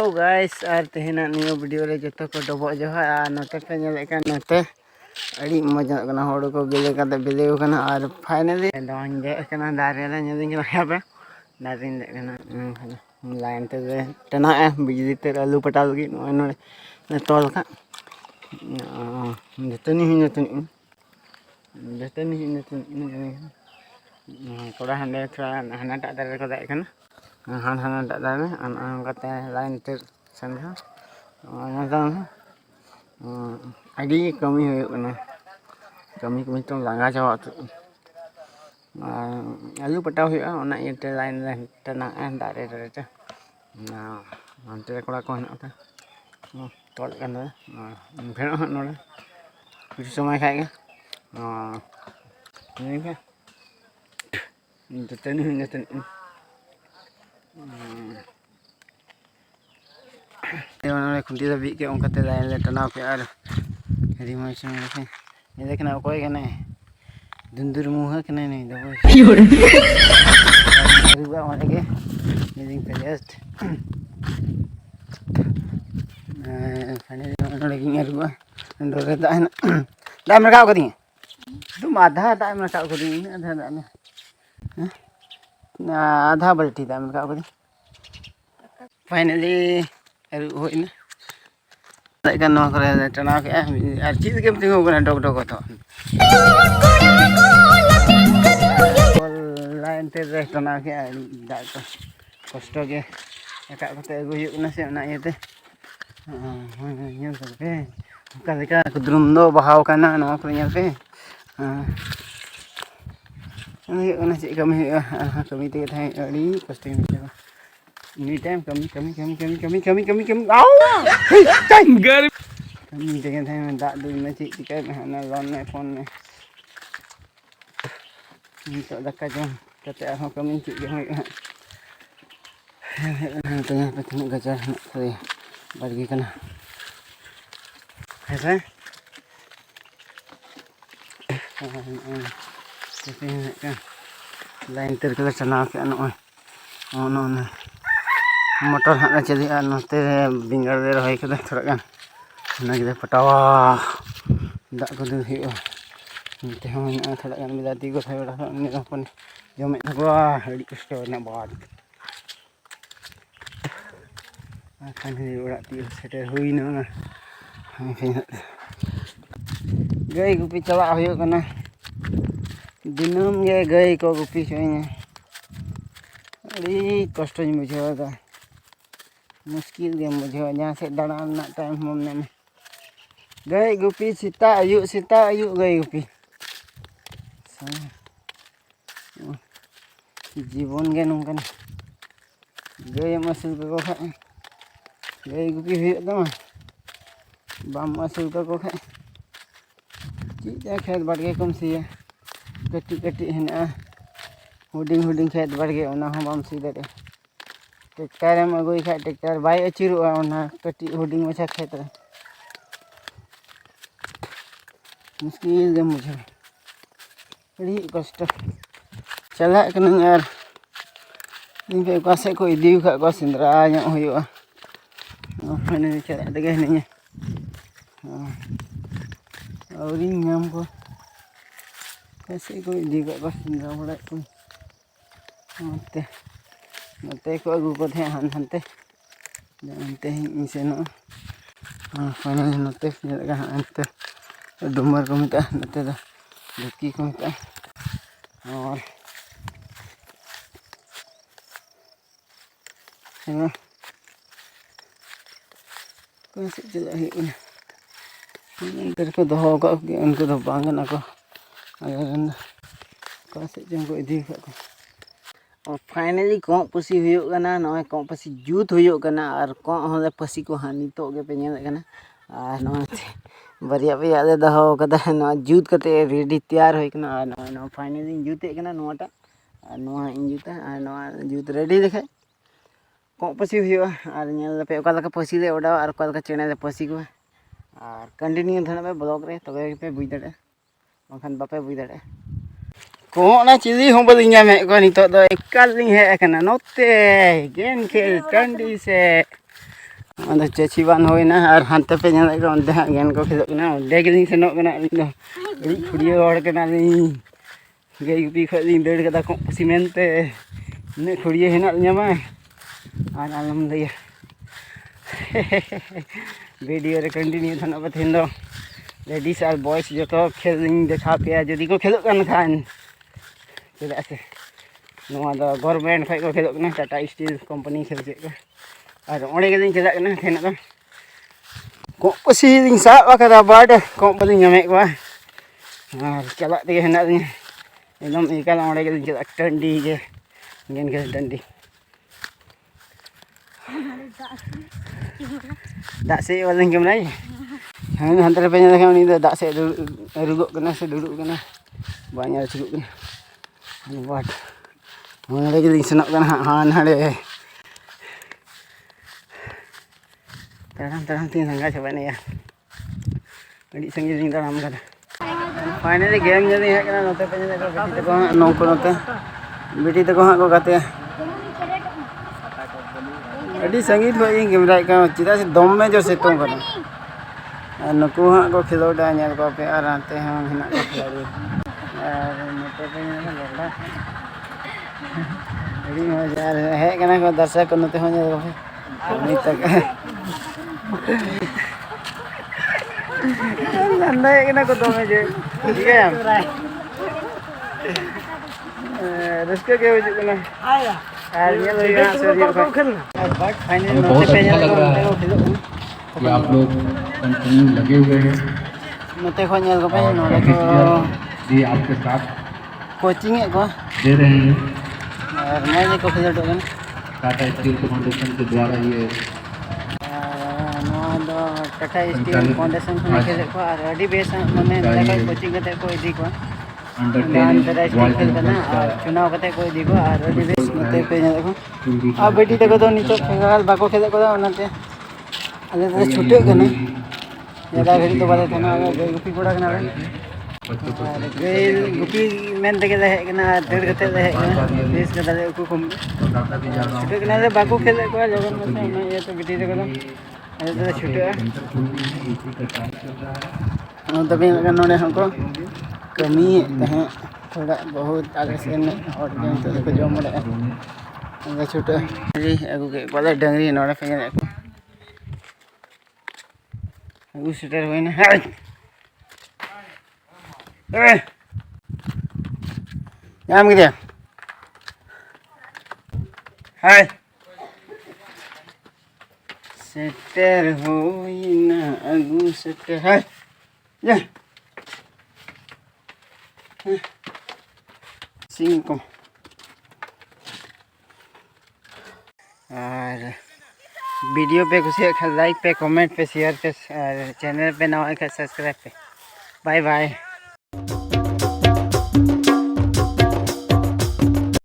Hello guys, tehenna new video re joto ko dobok joha ar note pe nyelek kan note adi moja kana hor ko bile kate bile kana ar finally don je kana dare la nyelin kana apa darin de kana line te tena bijli te alu patal gi no ne tol ka jetani ini koda hande thora hana tak dare ko dai kana hana tak dare an kate line te san ha adi kami huyuk kana kami tong langa jawa tu alu pataw huyuk ona iete line tenang dare te nanti koda ko hana ta tol kan da pheno no kuchu samay khai ga ini ka jetani Teman kunti tabi ke orang kata lain le tanah pe ar hari macam ni ni देखना कोई कने दुंदुर मुहा कने नहीं दबो रुआ माने के मीटिंग पे जस्ट फाइनली लगी रुआ ndore da na da mereka ko ding tu आधा da mereka ko ding आधा da na आधा balti da mereka ko ding finally हो इन kan no kore tana ke ar chis ke tingo kana dog dog to line te re tana ke da to kosto ke eka kate agu huyuk na se na yete nyel pe ka kudrum do bahaw kana no ko nyel pe ini kana si kami te thai ari kosto ini time kami au tanggar kami jangan time tak dulu nanti tiket na lon na phone na ini tak dekat jom kata aku kami cik jom tanya petani gajar nak saya bagi kana ऐसा tapi kan lain terkala chana ke ano no motor hana chali note bingar de rohai kada thora gan na gide patawa da ko du hiyo te hon thora gan bilati ko thora ni pon jome thwa adi kosto na bad akan hi ora ti seter hui na gai gupi chala huyuk kana dinam ge gai ko gupi choinya adi kosto ni bujhawa da मुश्किल dia मुझे यहाँ से दाना time हमने में गए गुपी सीता आयु गए गुपी जीवन के नौकन गए मसूल को खाए गए गुपी हुई तो बाम मसूल को खाए चीज खेत बढ़ के कम सी कटी कटी है हुडिंग खेत बढ़ के बाम सी दे ट्रैक्टर में अगुई खा ट्रैक्टर बाई अचुरुआ कटी हुडिंग मछा खेत रे मुश्किल गे मुझे अड़ी कष्ट चला कना यार इनके पासे को इदी खा को सिंदरा ᱧᱚᱜ हुआ मैंने चला तगे नहीं और नाम को कैसे को इदी खा को सिंदरा बड़ा को मते नते को अगु को थे हनते जानते हैं इसे नो फाइनली नते लगा अंते डुमर को मिटा नते दा दुकी को मिटा और कैसे चला है उनको दो का उनको दो बांगन को अगर कैसे जंग को इदी का और फाइनली कों पसी हुयो कना नय कों पसी जूत हुयो कना और कों होले पसी को हानि तो के पे नेल कना आ नय बरिया पे आले दहो कदा न जूत कते रेडी तैयार होय कना न फाइनली जूते कना नोटा नोआ इन जूता नोआ जूत रेडी देखे कों पसी हुयो और नेल पे ओका लका पसी ले ओडा और ओका लका चेणे ले पसी को और कंटिन्यू धना पे ब्लॉग रे तबे पे बुझ दड़े बखन बापे बुझ दड़े कोना चिली हम बलिंगा में को नितो दो एकाल लिंग हे कना नोते गेम खेल टंडी से ᱟᱫᱚ ᱪᱟᱹᱪᱤ ᱵᱟᱝ ᱦᱩᱭᱱᱟ ᱟᱨ ᱦᱟᱱᱛᱮ ᱯᱮ ᱧᱮᱞᱮᱫ ᱠᱚᱣᱟ ᱚᱸᱰᱮ ᱦᱟᱸᱜ ᱜᱮᱱ ᱠᱚ ᱠᱷᱮᱞᱳᱜ ᱠᱟᱱᱟ ᱚᱸᱰᱮ ᱜᱮᱞᱤᱧ ᱥᱮᱱᱚᱜ ᱠᱟᱱᱟ ᱟᱹᱞᱤᱧ ᱫᱚ ᱟᱹᱰᱤ ᱯᱷᱩᱲᱭᱟᱹ ᱦᱚᱲ ᱠᱟᱱᱟᱞᱤᱧ ᱜᱟᱹᱭ ᱜᱩᱯᱤ ᱠᱷᱚᱡ ᱞᱤᱧ ᱫᱟᱹᱲ ᱠᱟᱫᱟ ᱠᱚᱸᱜ ᱯᱩᱥᱤ ᱢᱮᱱᱛᱮ ᱤᱱᱟᱹᱜ ᱯᱷᱩᱲᱭᱟᱹ ᱦᱮᱱᱟᱜ ᱞᱤᱧᱟ ᱵᱟᱝ ᱟᱨ ᱟᱞᱚᱢ ᱞᱟᱹᱭᱟ ভিডিও রে কন্টিনিউ থাকবে তেহেᱧ ᱫᱚ লেডিস আর বয়েজ ᱡᱚᱛᱚ ᱠᱷᱮᱞ ᱞᱤᱧ ᱫᱮᱠᱷᱟᱣ ᱯᱮᱭᱟ ᱡᱩᱫᱤ ᱠᱚ ᱠᱷᱮᱞᱳᱜ ᱠᱟᱱ ᱠᱷᱟᱱ ᱪᱮᱫᱟᱜ ᱥᱮ ᱱᱚᱣᱟ ᱫᱚ ᱜᱚᱨᱢᱮᱱᱴ ᱠᱷᱚᱡ ᱠᱚ ᱠᱷᱮᱞᱳᱜ ᱠᱟᱱᱟ ᱴᱟᱴᱟ ᱥᱴᱤᱞ ᱠᱳᱢᱯᱟᱱᱤ ᱠᱷᱮᱞ ᱪᱮᱫ ᱠᱚ ᱟᱨ ᱚᱸᱰᱮ ᱜᱮᱞᱤᱧ ᱪᱟᱞᱟᱜ ᱠᱟᱱᱟ ᱛᱮᱦᱮᱧ ᱫᱚ ᱠᱚᱸᱜ ᱯᱩᱥᱤ ᱞᱤᱧ ᱥᱟᱵ ᱟᱠᱟᱫᱟ ᱵᱟᱴ ᱠᱚᱸᱜ ᱵᱟᱹᱞᱤᱧ ᱧᱟᱢᱮᱫ ᱠᱚᱣᱟ ᱟᱨ ᱪᱟᱞᱟᱜ ᱛᱮᱜᱮ ᱦᱮᱱᱟᱜ ᱞᱤᱧᱟ ᱮᱠᱫᱚᱢ ᱮᱠᱟᱞ ᱚᱸᱰᱮ ᱜᱮᱞᱤᱧ ᱪᱟᱞᱟᱜᱼᱟ ᱴᱟᱺᱰᱤ ᱜᱮ ᱜᱮᱱ ᱠᱷᱮᱞ ᱴᱟᱺᱰᱤ ᱫᱟᱜ ᱥᱮᱫ ᱵᱟᱞᱤᱧ ᱠᱮᱢᱮᱨᱟᱭ ᱦᱟᱱᱛᱮ ᱨᱮᱯᱮ ᱧᱮᱞ ᱞᱮᱠᱷᱟᱱ ᱩᱱᱤ ᱫᱚ ᱫᱟᱜ ᱥᱮᱫ ᱨᱩᱜᱚᱜ ᱠᱟᱱᱟ ᱥᱮ ᱫᱩᱲᱩᱵ ᱠᱟᱱᱟ ᱵᱟᱝ ᱧᱮᱞ ᱴᱷᱤᱠᱚᱜ ᱠᱟᱱᱟ ᱵᱟᱴ ᱚᱸᱰᱮ ᱜᱮᱞᱤᱧ ᱥᱮᱱᱚᱜ ᱠᱟᱱᱟ ᱦᱟᱸᱜ ᱱᱟᱰᱮ ᱛᱟᱲᱟᱢ ᱛᱟᱲᱟᱢ ᱛᱤᱧ ᱞᱟᱸᱜᱟ ᱪᱟᱵᱟᱭᱱᱟ ᱭᱟ ᱟᱹᱰᱤ ᱥᱟᱺᱜᱤᱧ ᱞᱤᱧ ᱛᱟᱲᱟᱢ ᱠᱟᱫᱟ ᱯᱷᱟᱭᱱᱟᱞᱤ ᱜᱮᱢ ᱧᱮᱞ ᱞᱤᱧ ᱦᱮᱡ ᱠᱟᱱᱟ ᱱᱚᱛᱮ ᱯᱮ ᱧᱮᱞᱮᱫ ᱠᱚᱣᱟ ᱵᱤᱴᱤ ᱛᱟᱠᱚ ᱦᱟᱸᱜ ᱱᱚᱝᱠᱟ ᱱᱚᱛᱮ ᱵᱤᱴᱤ ᱛᱟᱠᱚ ᱦᱟᱸᱜ ᱠᱚ ᱜᱟᱛᱮᱜᱼᱟ ᱟᱹᱰᱤ ᱥᱟᱺᱜᱤᱧ ᱠᱷᱚᱡ ᱤᱧ ᱠᱮᱢᱮᱨᱟᱭᱮᱫ ᱠᱟᱱᱟ ᱪᱮᱫᱟᱜ ᱥᱮ ᱫᱚᱢᱮ ᱡᱳᱨ ᱥᱤᱛᱩᱝ ᱠᱟᱱᱟ ᱟᱨ ᱱᱩᱠᱩ ᱦᱟᱸᱜ ᱠᱚ ᱠᱷᱮᱞᱳᱰᱟ ᱧᱮᱞ ᱠᱚᱣᱟ ᱯᱮ ᱟᱨ ᱦᱟᱱᱛᱮ ᱦᱚᱸ ᱦᱮᱱᱟᱜ ᱠᱚᱣᱟ ᱠᱷᱤᱞᱟᱲᱤ ᱟᱨ ᱱᱚᱛᱮ ᱯᱮ ᱧᱮᱞᱟ ᱜᱚᱰᱟ ᱟᱹᱰᱤ ᱢᱚᱡᱽ ᱟᱨ ᱦᱮᱡ ᱠᱟᱱᱟ ᱠᱚ ᱫᱚᱨᱥᱚᱠ ᱠᱚ ᱱᱚᱛᱮ ᱦᱚᱸ ᱧᱮᱞ ᱠᱚᱯᱮ ᱱᱤᱛᱚᱜ ᱞᱟᱸᱫᱟᱭᱮᱫ ᱠᱟᱱᱟ ᱠᱚ ᱫᱚᱢᱮ ᱡᱳᱨ ᱪᱤᱠᱟᱹᱭᱟᱢ ᱨᱟᱹᱥᱠᱟᱹ ᱜᱮ ᱵᱩᱡᱩᱜ ᱠᱟᱱᱟ और ये लोग यहाँ से बट फाइनली नोटे पे जा रहा है कि आप लोग कंटिन्यू लगे हुए हैं नोटे को ᱧᱮᱞ ᱠᱚᱯᱮ ᱱᱚᱰᱮ ᱠᱚ भी आपके साथ कोचिंग है को दे रहे हैं और मैं को खिलाड़ो कन टाटा स्टील फाउंडेशन के द्वारा ये नोआ दो टाटा स्टील फाउंडेशन को खेल को और अडी बेस माने नडे कोचिंग कते को इदी को अंडर टाटा स्टील खेल करना और चुनाव कते को इदी को और अडी बेस नोते पे देखो आ बेटी तक तो नितो फेगाल बाको खेले को ओनाते अले तो छुटे कने ज्यादा घड़ी तो बादे थाना गई गुपी कोड़ा कना गई गुपी मेन तक ले कना डेढ़ कते ले बेस के दाले को कम छुटे कना ले बाको खेले को जगन में से ये तो बेटी तक अले तो छुटे तबे नोडे हमको कमी तहे थोड़ा बहुत आगे से और गेम को जम मड़े अंदर छुटे अगु के बाले डंगरी नोडे पे को अगु शूटर होइना ए नाम गया हाय शूटर होइना अगु शूटर हाय या 5 और वीडियो पे खुशी लाइक पे कमेंट पे शेयर पे चैनल पे नवा सब्सक्राइब पे बाय बाय।